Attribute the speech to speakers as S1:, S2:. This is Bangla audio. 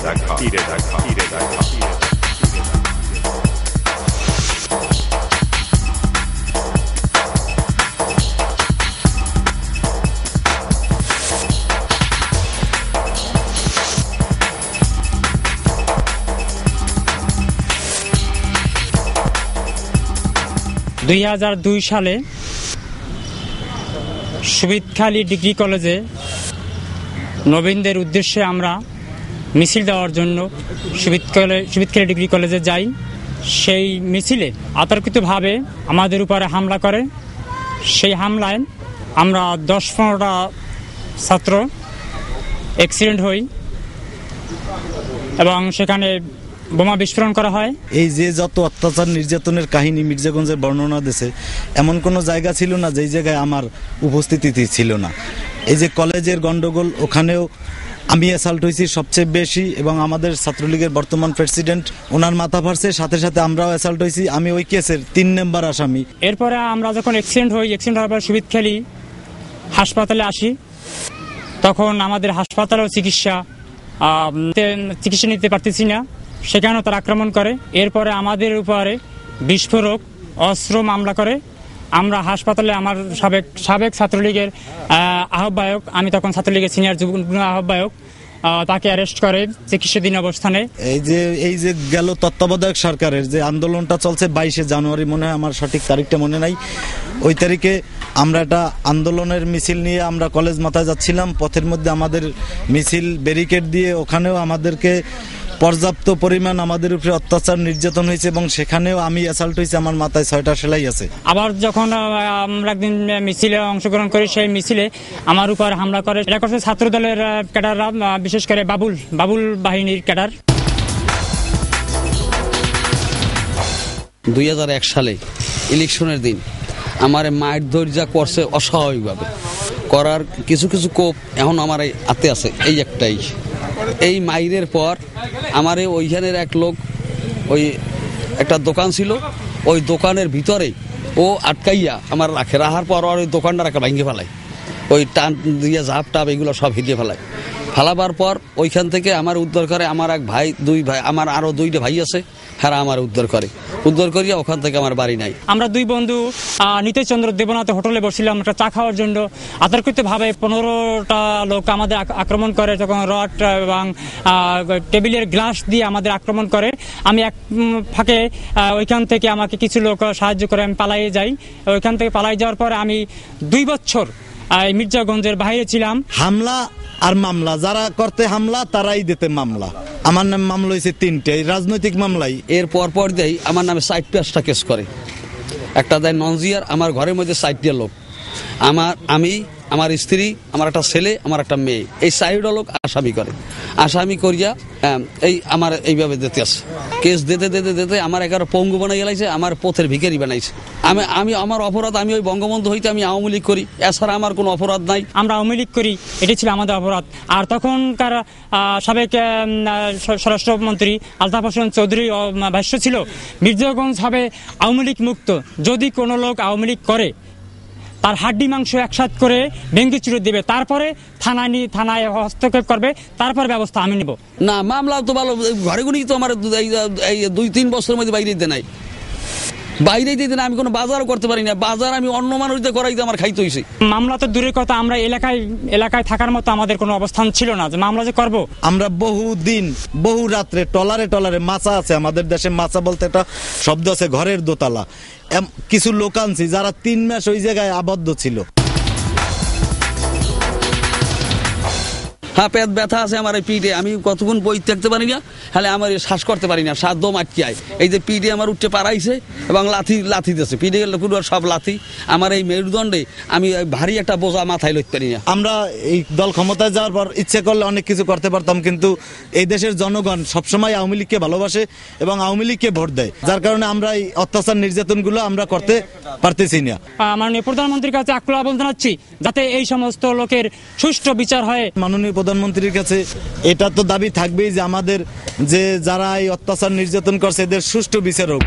S1: 2002 সালে সুবিদখালী ডিগ্রি কলেজে নবীনদের উদ্দেশ্যে আমরা মিছিল দেওয়ার জন্য সুবিদখালী ডিগ্রি কলেজে যাই। সেই মিছিলে অতর্কিতভাবে আমাদের উপরে হামলা করে। সেই হামলায় আমরা 10-15টা ছাত্র অ্যাক্সিডেন্ট হই এবং সেখানে বোমা বিস্ফোরণ করা হয়।
S2: এই যে যত অত্যাচার নির্যাতনের কাহিনী মির্জাগঞ্জের বর্ণনা দিয়েছে, এমন কোনো জায়গা ছিল না যেই জায়গায় আমার উপস্থিতি ছিল না। এই যে কলেজের গন্ডগোল, ওখানেও আমি অ্যাসাল্ট হয়েছি সবচেয়ে বেশি, এবং আমাদের ছাত্রলীগের বর্তমান প্রেসিডেন্ট ওনার মাথা ফাটছে, সাথে সাথে আমরাও অ্যাসাল্ট হয়েছি। আমি ওই কেসের 3 নম্বর আসামি।
S1: এরপরে আমরা যখন অ্যাক্সিডেন্ট হওয়ার পর সুবিদখালী হাসপাতালে আসি, তখন আমাদের হাসপাতালেও চিকিৎসা নিতে পারতেছি না, সেখানেও তারা আক্রমণ করে। এরপরে আমাদের উপরে বিস্ফোরক অস্ত্র মামলা করে। আমরা হাসপাতালে আমার সাবেক ছাত্রলীগের আহ্বায়ক, আমি তখন ছাত্রলীগের সিনিয়র যুগ্ম আহ্বায়ক, তাকে অ্যারেস্ট করে চিকিৎসাধীন অবস্থানে।
S2: এই যে গেল তত্ত্বাবধায়ক সরকারের যে আন্দোলনটা চলছে 22শে জানুয়ারি, মনে হয়, আমার সঠিক তারিখটা মনে নাই, ওই তারিখে আমরা একটা আন্দোলনের মিছিল নিয়ে আমরা কলেজ মাথায় যাচ্ছিলাম। পথের মধ্যে আমাদের মিছিল ব্যারিকেড দিয়ে, ওখানেও আমাদেরকে পর্যাপ্ত পরিমাণ আমাদের উপরে অত্যাচার নির্যাতন হয়েছে, এবং সেখানেও আমি অ্যাসাল্ট হয়েছে, আমার মাথায় 6টা সেলাই আছে।
S1: আবার যখন আমরা একদিন মিছিলে অংশগ্রহণ করি, সেই মিছিলে আমার উপর হামলা করে। এটা করছে ছাত্র দলের ক্যাডাররা, বিশেষ করে বাবুল বাহিনীর ক্যাডার।
S3: 2001 সালে ইলেকশনের দিন আমার মায়ের ধৈর্য করছে অস্বাভাবিকভাবে, করার কিছু কোপ এখন আমার হাতে আছে। এই একটাই, এই মাইরের পর আমারে ওইখানের এক লোক, ওই একটা দোকান ছিল, ওই দোকানের ভিতরে ও আটকাইয়া আমার রাখার পর ওই দোকানটা একটা ভাঙিয়ে ফেলায়, ওই টান দিয়ে ঝাপ টাপ এগুলো সব হিটিয়ে ফেলাবার পর ওইখান থেকে আমার উদ্ধার করে আমার এক ভাই, 2 ভাই, আমার আরও 2টা ভাই আছে, হ্যাঁ আমার উদ্ধার করিয়া ওখান থেকে আমার বাড়ি নাই।
S1: আমরা 2 বন্ধু নিত্যচন্দ্র দেবনাথ হোটেলে বসছিলাম একটা চা খাওয়ার জন্য। অতর্কিতভাবে 15টা লোক আমাদের আক্রমণ করে, তখন রড এবং টেবিলের গ্লাস দিয়ে আমাদের আক্রমণ করে। আমি এক ফাঁকে ওইখান থেকে আমাকে কিছু লোক সাহায্য করে আমি পালিয়ে যাই। ওইখান থেকে পালিয়ে যাওয়ার পরে আমি 2 বছর মির্জাগঞ্জের বাইরে ছিলাম।
S2: হামলা আর মামলা, যারা করতে হামলা তারাই দিতে মামলা। আমার নাম মামলা হয়েছে 3টে রাজনৈতিক মামলাই।
S3: এর পর দিয়ে আমার নামে 4-5টা কেস করে। একটা দেয় ননজিয়ার, আমার ঘরের মধ্যে 4টা লোক, আমি, আমার স্ত্রী, আমার একটা ছেলে, আমার একটা মেয়ে, এই 4টা লোক আসামি করিয়া এই আমার এইভাবে দিতে আসে। কেস দিতে আমার একার পঙ্গু বানাই গেলাইছে, আমার পথের ভিখারি বানাইছে। আমি আমার অপরাধ, আমি ওই বঙ্গবন্ধু হইতে আমি আওয়ামী লীগ করি, এছাড়া আমার কোনো অপরাধ নাই।
S1: আমরা আওয়ামী লীগ করি, এটি ছিল আমাদের অপরাধ। আর তখনকার সাবেক স্বরাষ্ট্রমন্ত্রী আলতাফ হোসেন চৌধুরী ভাষ্য ছিল, মির্জাগঞ্জ হবে আওয়ামী লীগ মুক্ত। যদি কোনো লোক আওয়ামী লীগ করে, তার হাড্ডি মাংস একসাথ করে ভেঙ্গে চুরে দিবে, তারপরে থানায় হস্তক্ষেপ করবে, তারপর ব্যবস্থা আমি নেব।
S3: না, মামলা তো ভালো, ঘরে গুনি তো আমার 2-3 বছরের মধ্যে বাইরে দিতে নাই, আমি কোনো বাজারও করতে পারি না। বাজার আমি অন্য মানুষদের করাইতে আমার খাইতে হয়েছে।
S1: মামলা তো দূরের কথা, আমরা এলাকায় থাকার মতো আমাদের কোনো অবস্থান ছিল না যে মামলা যে করব।
S2: আমরা বহু রাত্রে টলারে মাছা আছে, আমাদের দেশে মাছা বলতে একটা শব্দ আছে, ঘরের দোতলা। কিছু লোক আনছি যারা 3 মাস ওই জায়গায় আবদ্ধ ছিল।
S3: হ্যাঁ, পেট ব্যথা আছে আমার এই পিঠে, আমি কতক্ষণ বই থাকতে পারি না, হলে আমার শ্বাস করতে পারি না, শ্বাস দম আটকে আয়। এই যে পিঠে আমার উঠতে পারাইছে এবং লাথি দিচ্ছে, পিঠে সব লাথি। আমার এই মেরুদণ্ডে আমি ভারী একটা বোঝা মাথায় লইতে পারি না।
S2: আমরা এই দল ক্ষমতায় যাওয়ার পর ইচ্ছে করলে অনেক কিছু করতে পারতাম, কিন্তু এই দেশের জনগণ সবসময় আওয়ামী লীগকে ভালোবাসে এবং আওয়ামী লীগকে ভোট দেয়, যার কারণে আমরা এই অত্যাচার নির্যাতনগুলো আমরা করতে পারতেছি না।
S1: মাননীয় প্রধানমন্ত্রীর কাছে আকুল আহ্বান জানাচ্ছি, যাতে এই সমস্ত লোকের সুষ্ঠু বিচার হয়।
S2: মাননীয় প্রধানমন্ত্রীর কাছে এটা তো দাবি থাকবেই যে আমাদের যারা এই অত্যাচার নির্যাতন করছে এদের সুষ্ঠু বিচার হোক।